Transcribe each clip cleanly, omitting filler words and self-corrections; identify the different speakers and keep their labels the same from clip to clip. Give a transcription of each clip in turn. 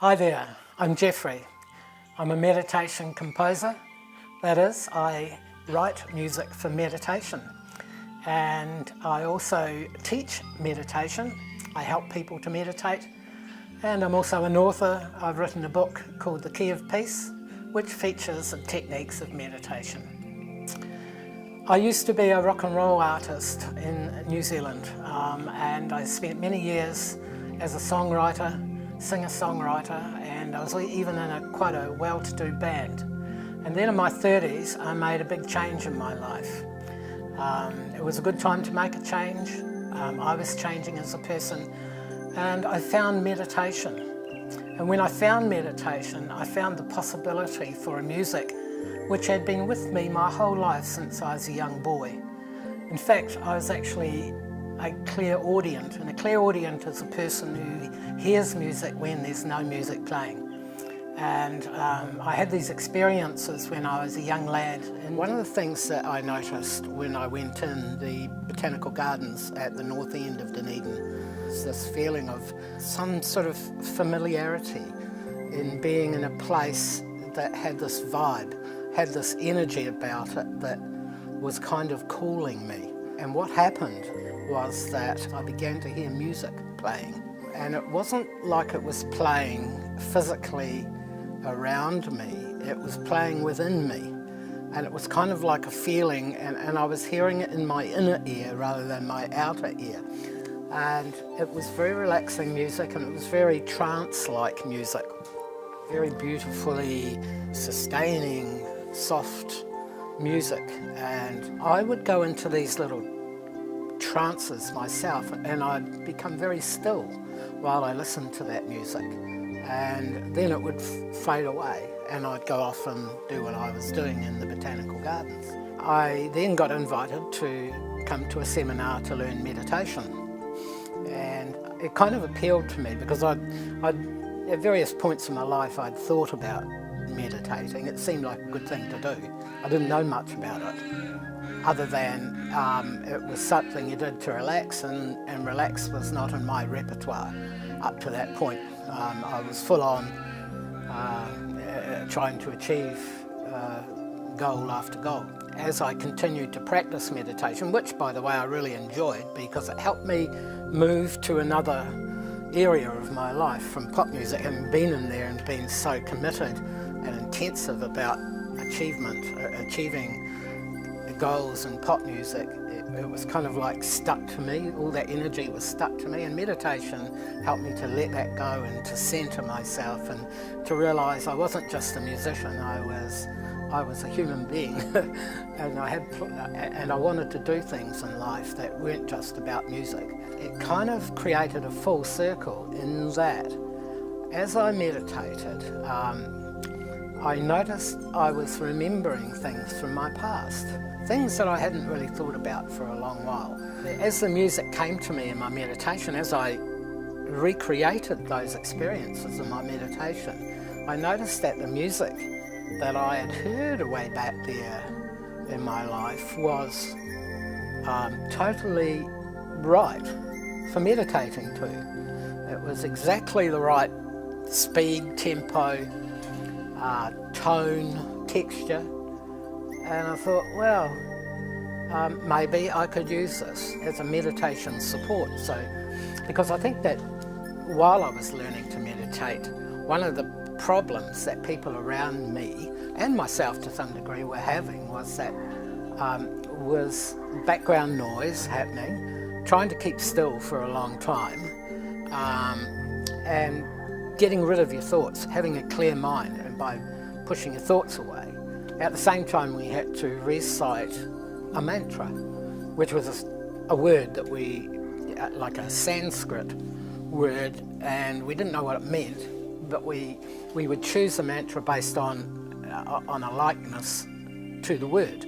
Speaker 1: Hi there, I'm Jeffree. I'm a meditation composer. That is, I write music for meditation. And I also teach meditation. I help people to meditate. And I'm also an author. I've written a book called The Key of Peace, which features the techniques of meditation. I used to be a rock and roll artist in New Zealand, and I spent many years as a songwriter, singer-songwriter, and I was even in quite a well-to-do band. And then in my 30s, I made a big change in my life. It was a good time to make a change. I was changing as a person, and I found meditation. And when I found meditation, I found the possibility for a music which had been with me my whole life since I was a young boy. In fact, I was actually a clairaudient, and a clairaudient is a person who hears music when there's no music playing. And I had these experiences when I was a young lad, and one of the things that I noticed when I went in the botanical gardens at the north end of Dunedin was this feeling of some sort of familiarity in being in a place that had this vibe, had this energy about it that was kind of calling me. And what happened was that I began to hear music playing. And it wasn't like it was playing physically around me, it was playing within me. And it was kind of like a feeling, and I was hearing it in my inner ear rather than my outer ear. And it was very relaxing music, and it was very trance-like music. Very beautifully sustaining, soft music. And I would go into these little trances myself, and I'd become very still while I listened to that music. And then it would fade away, and I'd go off and do what I was doing in the botanical gardens. I then got invited to come to a seminar to learn meditation. And it kind of appealed to me because at various points in my life I'd thought about meditating. It seemed like a good thing to do. I didn't know much about it, other than it was something you did to relax, and relax was not in my repertoire up to that point. I was full on trying to achieve goal after goal. As I continued to practice meditation, which by the way I really enjoyed because it helped me move to another area of my life from pop music, having been in there and been so committed and intensive about achieving goals in pop music. It was kind of like stuck to me. All that energy was stuck to me, and meditation helped me to let that go and to center myself and to realize I wasn't just a musician. I was a human being and I wanted to do things in life that weren't just about music. It kind of created a full circle in that as I meditated, I noticed I was remembering things from my past, things that I hadn't really thought about for a long while. As the music came to me in my meditation, as I recreated those experiences in my meditation, I noticed that the music that I had heard way back there in my life was totally right for meditating to. It was exactly the right speed, tempo, tone, texture, and I thought, well, maybe I could use this as a meditation support. So, because I think that while I was learning to meditate, one of the problems that people around me and myself to some degree were having was that was background noise happening, trying to keep still for a long time, and getting rid of your thoughts, having a clear mind, and by pushing your thoughts away. At the same time, we had to recite a mantra, which was a word that like a Sanskrit word, and we didn't know what it meant, but we would choose a mantra based on a likeness to the word.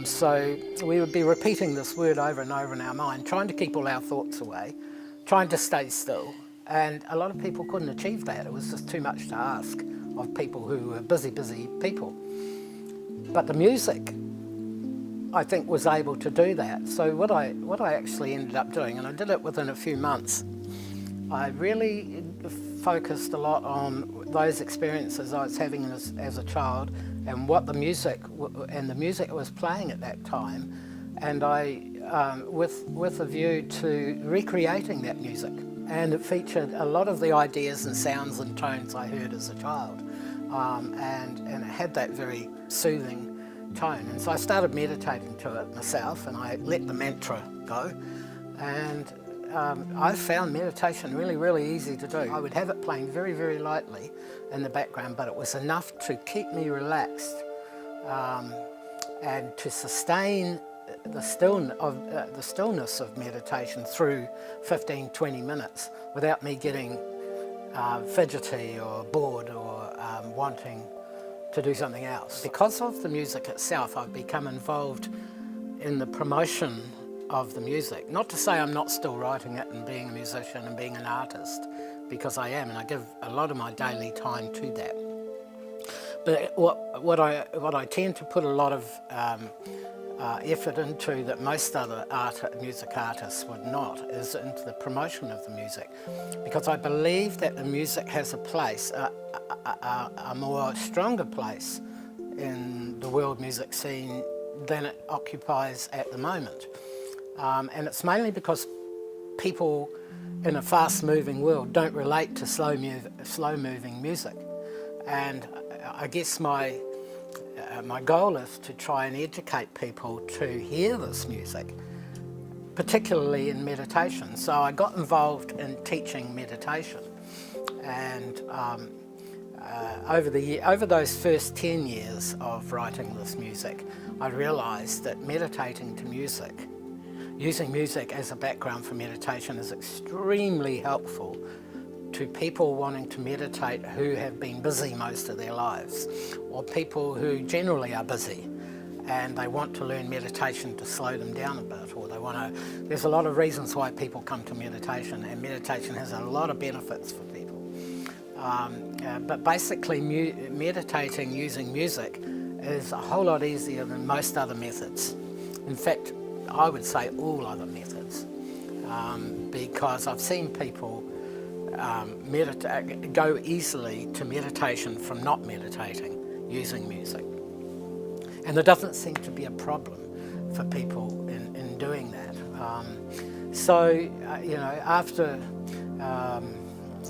Speaker 1: So we would be repeating this word over and over in our mind, trying to keep all our thoughts away, trying to stay still. And a lot of people couldn't achieve that. It was just too much to ask of people who were busy people. But the music, I think, was able to do that. So what I actually ended up doing, and I did it within a few months, I really focused a lot on those experiences I was having as a child and what the music was playing at that time, and with a view to recreating that music. And it featured a lot of the ideas and sounds and tones I heard as a child, and it had that very soothing tone. And so I started meditating to it myself, and I let the mantra go, and I found meditation really, really easy to do. I would have it playing very, very lightly in the background, but it was enough to keep me relaxed and to sustain the stillness of meditation through 15-20 minutes without me getting fidgety or bored or wanting to do something else. Because of the music itself, I've become involved in the promotion of the music. Not to say I'm not still writing it and being a musician and being an artist, because I am, and I give a lot of my daily time to that. But what I tend to put a lot of effort into that most other music artists would not is into the promotion of the music, because I believe that the music has a place, a more stronger place in the world music scene than it occupies at the moment. And it's mainly because people in a fast-moving world don't relate to slow-moving music. And I guess my goal is to try and educate people to hear this music, particularly in meditation. So I got involved in teaching meditation, and over those first 10 years of writing this music, I realised that meditating to music, using music as a background for meditation, is extremely helpful to people wanting to meditate who have been busy most of their lives, or people who generally are busy and they want to learn meditation to slow them down a bit, or there's a lot of reasons why people come to meditation, and meditation has a lot of benefits for people. But basically meditating using music is a whole lot easier than most other methods. In fact, I would say all other methods, because I've seen people go easily to meditation from not meditating using music. And there doesn't seem to be a problem for people in doing that. After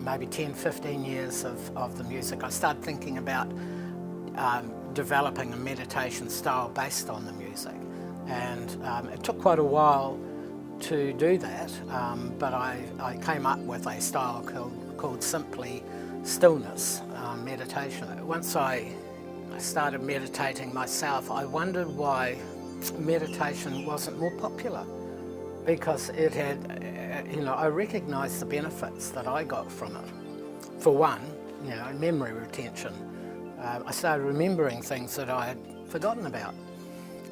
Speaker 1: maybe 10-15 years of the music, I started thinking about developing a meditation style based on the music. And it took quite a while to do that, but I came up with a style called simply stillness meditation. Once I started meditating myself, I wondered why meditation wasn't more popular, because it had, I recognised the benefits that I got from it. For one, memory retention. I started remembering things that I had forgotten about.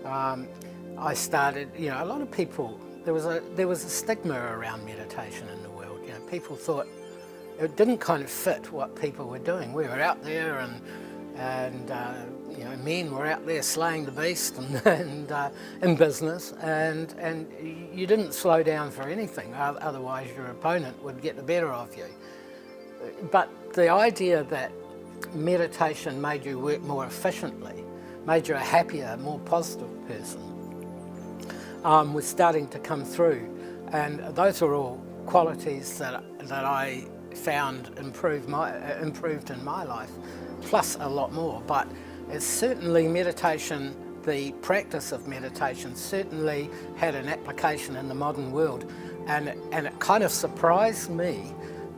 Speaker 1: I started, a lot of people, there was a stigma around meditation in the world. People thought it didn't kind of fit what people were doing. We were out there and men were out there slaying the beast and in business, and you didn't slow down for anything, otherwise your opponent would get the better of you. But the idea that meditation made you work more efficiently, made you a happier, more positive person, was starting to come through, and those are all qualities that I found improved in my life, plus a lot more. But it's certainly meditation, the practice of meditation certainly had an application in the modern world, and it kind of surprised me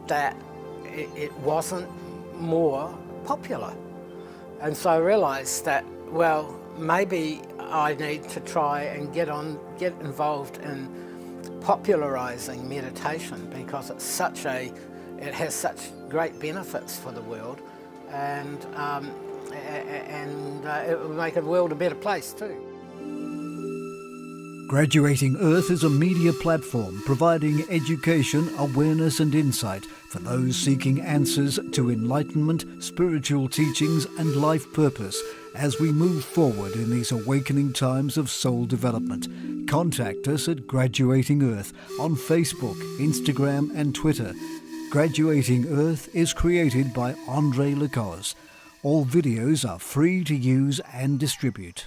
Speaker 1: that it wasn't more popular. And so I realised that, well, maybe I need to try and get involved in popularising meditation, because it has such great benefits for the world, and it will make the world a better place too.
Speaker 2: Graduating Earth is a media platform providing education, awareness and insight for those seeking answers to enlightenment, spiritual teachings and life purpose as we move forward in these awakening times of soul development. Contact us at Graduating Earth on Facebook, Instagram and Twitter. Graduating Earth is created by Andre Lacoste. All videos are free to use and distribute.